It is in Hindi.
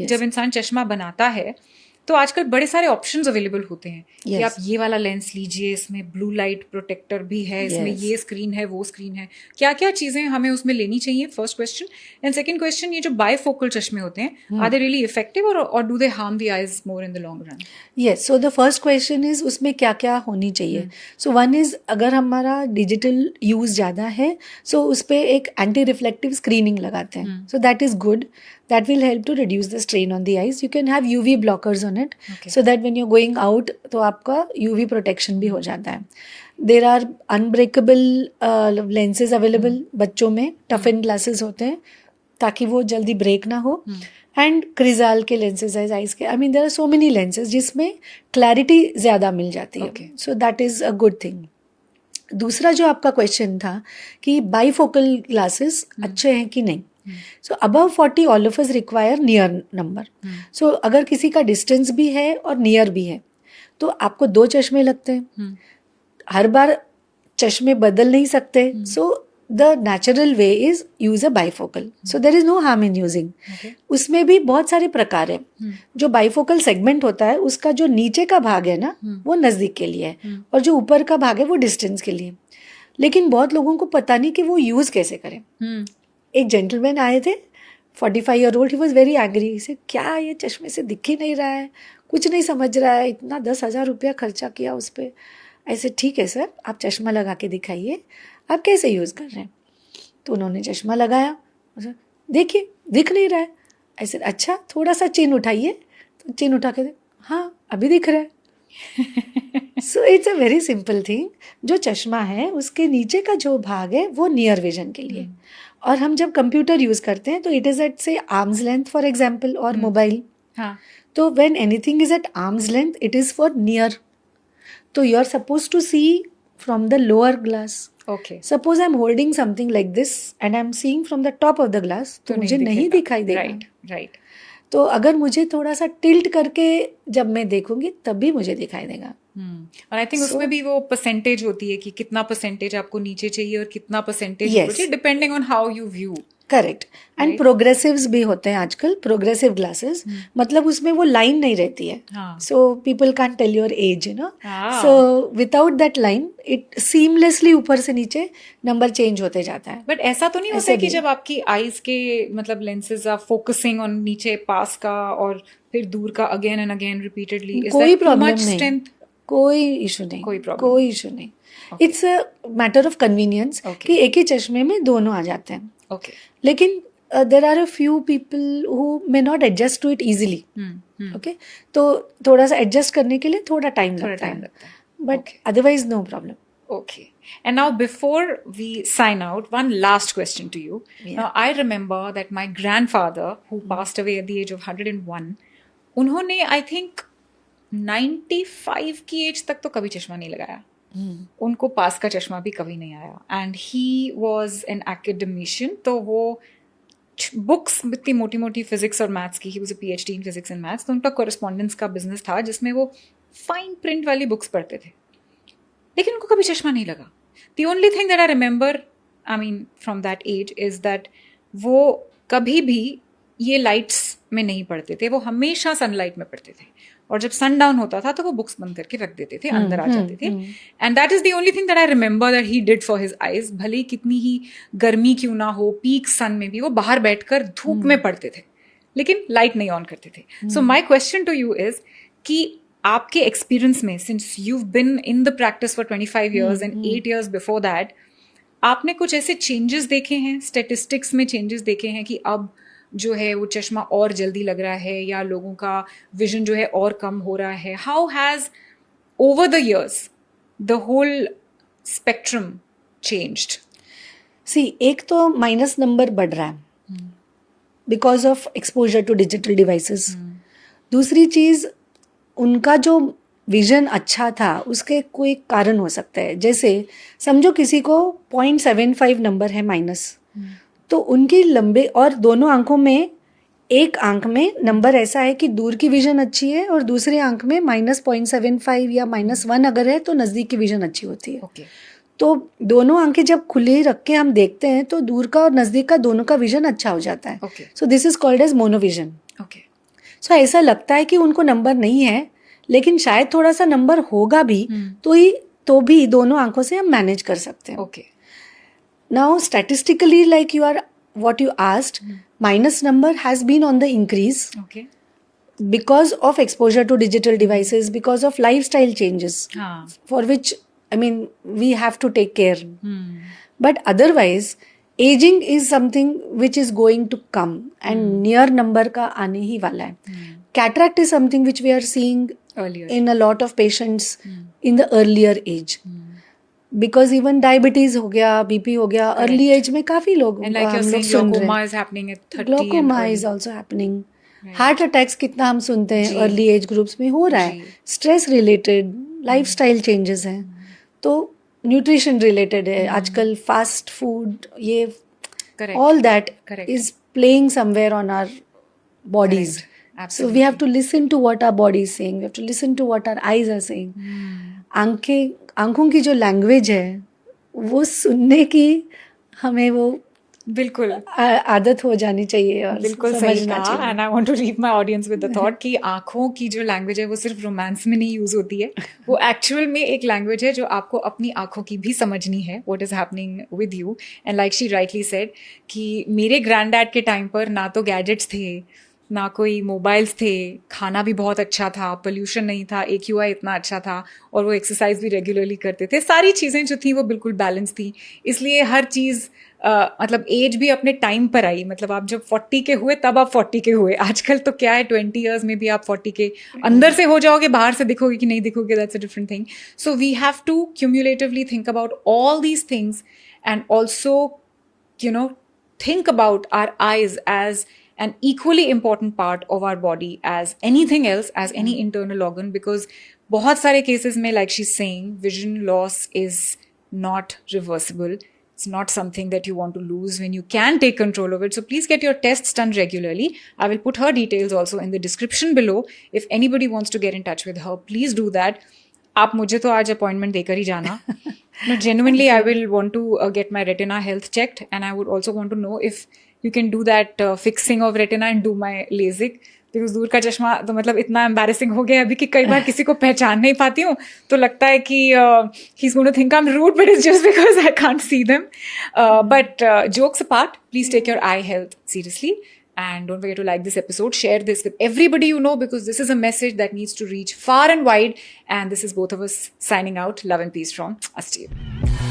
जब इंसान चश्मा बनाता है तो आजकल बड़े सारे ऑप्शंस अवेलेबल होते हैं कि आप ये वाला लेंस लीजिए, इसमें ब्लू लाइट प्रोटेक्टर भी है, इसमें ये स्क्रीन है, वो स्क्रीन है, क्या क्या चीजें हमें उसमें लेनी चाहिए, first question. And second question, ये जो बायफोकल चश्मे होते हैं, आर दे रियली इफेक्टिव और do they harm the eyes more in the long run? Yes, so the first question is उसमें क्या क्या होनी चाहिए. सो वन इज, अगर हमारा डिजिटल यूज ज़्यादा है सो उस पर एक एंटी रिफ्लेक्टिव स्क्रीनिंग लगाते हैं. So that is good. That will help to reduce the strain on the eyes. You can have UV blockers on it, so that when you're going out तो आपका UV protection भी हो जाता है. There are unbreakable lenses available बच्चों में, toughened glasses होते हैं ताकि वो जल्दी ब्रेक ना हो. एंड क्रिजाल के लेंसेज है आइज के. I mean there are so many lenses जिसमें क्लैरिटी ज़्यादा मिल जाती है. So that is a good thing. दूसरा जो आपका क्वेश्चन था कि बाईफोकल ग्लासेस अच्छे हैं कि नहीं. So above 40 all of us require near number. So अगर किसी का डिस्टेंस भी है और नियर भी है तो आपको 2 चश्मे लगते हैं. हर बार चश्मे बदल नहीं सकते. So the natural way is use a bifocal. So there is no harm in using. उसमें भी बहुत सारे प्रकार है. जो बाईफोकल सेगमेंट होता है उसका जो नीचे का भाग है ना वो नज़दीक के लिए है और जो ऊपर का भाग है वो डिस्टेंस के लिए. लेकिन बहुत लोगों को पता नहीं कि वो यूज़ कैसे करें. एक जेंटलमैन आए थे, 45 year old. He was very angry. से क्या ये चश्मे से दिख ही नहीं रहा है, कुछ नहीं समझ रहा है, इतना 10,000 रुपया खर्चा किया उस पर. ऐसे ठीक है सर, आप चश्मा लगा के दिखाइए आप कैसे यूज़ कर रहे हैं. तो उन्होंने चश्मा लगाया, देखिए दिख नहीं रहा है. ऐसे अच्छा थोड़ा सा चिन उठाइए, तो चिन उठा के हाँ अभी दिख रहा है. So it's a very simple thing. जो चश्मा है उसके नीचे का जो भाग है वो नियर विजन के लिए. और हम जब कंप्यूटर यूज़ करते हैं तो it is at say arm's length for example, और मोबाइल. तो when anything is at arm's length it is for near. तो you are suppose to see from the lower glass. Okay. Suppose I'm holding something like this and I'm seeing from the top of the glass, तो मुझे नहीं दिखाई देगा. Right. तो अगर मुझे थोड़ा सा टिल्ट करके जब मैं देखूंगी तभी मुझे दिखाई देगा. और आई थिंक उसमें भी वो परसेंटेज होती है कि कितना परसेंटेज आपको नीचे चाहिए और कितना परसेंटेज चाहिए, depending on how you view. Correct. And progressives भी होते हैं आजकल, प्रोग्रेसिव ग्लासेस. मतलब उसमें वो लाइन नहीं रहती है. So people can tell your age, you know. So without that line it seamlessly ऊपर से नीचे नंबर चेंज होते जाता है. बट ऐसा तो नहीं होता है कि जब आपकी आईज के मतलब लेंसेज आर फोकसिंग ऑन नीचे पास का और फिर दूर का अगेन एंड अगेन रिपीटेडली, कोई प्रॉब्लम नहीं, कोई इशू नहीं, कोई इशू नहीं. It's a matter of convenience कि एक ही चश्मे में दोनों आ जाते हैं. Okay. लेकिन there are a few people who may not adjust to it easily. Okay? तो थोड़ा सा एडजस्ट करने के लिए थोड़ा टाइम लगता है. But otherwise no problem. Okay. And now before we sign out, one last question to you. Now I remember that my grandfather who passed away at the age of 101, उन्होंने I think 95 की एज तक तो कभी चश्मा नहीं लगाया. उनको पास का चश्मा भी कभी नहीं आया. And he was an academician. तो वो बुक्स इतनी मोटी मोटी फिजिक्स और मैथ्स की, he was a PhD in physics and maths. तो उनका कॉरेस्पॉन्डेंस का बिजनेस था जिसमें वो फाइन प्रिंट वाली बुक्स पढ़ते थे. लेकिन उनको कभी चश्मा नहीं लगा. The only thing that I remember, I mean from that age, is that वो कभी भी ये लाइट्स में नहीं पढ़ते थे, वो हमेशा सनलाइट में पढ़ते थे. और जब सन डाउन होता था तो वो बुक्स बंद करके रख देते थे, अंदर आ जाते थे. And that is the only thing that I remember that he did for his eyes. भले ही कितनी ही गर्मी क्यों ना हो, पीक सन में भी वो बाहर बैठकर धूप में पढ़ते थे, लेकिन लाइट नहीं ऑन करते थे. So my question to you is कि आपके एक्सपीरियंस में, since you've been in the practice for 25 years and 8 years before that, आपने कुछ ऐसे चेंजेस देखे हैं, स्टेटिस्टिक्स में चेंजेस देखे हैं कि अब जो है वो चश्मा और जल्दी लग रहा है या लोगों का विजन जो है और कम हो रहा है? How has over the years the whole spectrum changed? See, एक तो माइनस नंबर बढ़ रहा है because of exposure to digital devices. दूसरी चीज, उनका जो विजन अच्छा था उसके कोई कारण हो सकता है. जैसे समझो किसी को 0.75 नंबर है माइनस, तो उनकी लंबे और दोनों आंखों में, एक आंख में नंबर ऐसा है कि दूर की विजन अच्छी है और दूसरे आंख में -0.75 या -1 अगर है तो नज़दीक की विजन अच्छी होती है. Okay. तो दोनों आंखें जब खुली रख के हम देखते हैं तो दूर का और नज़दीक का दोनों का विजन अच्छा हो जाता है. So this is called as monovision. So ऐसा लगता है कि उनको नंबर नहीं है, लेकिन शायद थोड़ा सा नंबर होगा भी, तो भी दोनों आंखों से हम मैनेज कर सकते हैं. Okay. Now, statistically, like what you asked, minus number has been on the increase Okay. because of exposure to digital devices, because of lifestyle changes, हाँ. for which, I mean, we have to take care. But otherwise, aging is something which is going to come and near number का आने ही वाला है. Cataract is something which we are seeing Earlier. in a lot of patients in the earlier age. Because even diabetes हो गया, BP हो गया, early age में काफी लोग And like you're हम लोग saying, सुन रहे glaucoma हैं. is happening at 30 and Glaucoma early. is also happening. Heart attacks कितना हम सुनते हैं जी. early age groups में हो रहा है. Stress related, lifestyle changes हैं. तो nutrition related है. आजकल fast food, ये Correct. all that Correct. is playing somewhere on our bodies. Correct. So Absolutely. we have to listen to what our body is saying. We have to listen to what our eyes are saying. आंखों की जो लैंग्वेज है वो सुनने की हमें वो बिल्कुल आदत हो जानी चाहिए और बिल्कुल सही समझना कहा. चाहिए. And I want to leave my audience with the thought कि आंखों की जो लैंग्वेज है वो सिर्फ रोमांस में नहीं यूज होती है, वो एक्चुअल में एक लैंग्वेज है जो आपको अपनी आंखों की भी समझनी है, what is happening with you. And like she rightly said कि मेरे ग्रैंड डैड के टाइम पर ना तो गैजेट्स थे, ना कोई मोबाइल्स थे, खाना भी बहुत अच्छा था, पोल्यूशन नहीं था, AQI इतना अच्छा था, और वो एक्सरसाइज भी रेगुलरली करते थे. सारी चीज़ें जो थी वो बिल्कुल बैलेंस थी. इसलिए हर चीज़ मतलब एज भी अपने टाइम पर आई. मतलब आप जब 40 के हुए तब आप 40 के हुए. आजकल तो क्या है 20 ईयर्स में भी आप 40 के अंदर से हो जाओगे, बाहर से दिखोगे कि नहीं दिखोगे, that's a different thing. So we have to cumulatively think about all these things and also think about our eyes as an equally important part of our body as anything else, as any internal organ, because बहुत सारे cases में, like she's saying, vision loss is not reversible. It's not something that you want to lose when you can take control of it. So please get your tests done regularly. I will put her details also in the description below. If anybody wants to get in touch with her, please do that. आप मुझे तो आज अपॉइंटमेंट देकर ही जाना. No, genuinely, I will want to get my retina health checked, and I would also want to know if you can do that fixing of retina and do my LASIK. Because दूर का चश्मा तो मतलब इतना embarrassing हो गया अभी कि कई बार किसी को पहचान नहीं पाती हूँ, तो लगता है कि he's going to think I'm rude, but it's just because I can't see them. But jokes apart, please take your eye health seriously. And don't forget to like this episode, share this with everybody you know, because this is a message that needs to reach far and wide. And this is both of us signing out. Love and peace from us to you.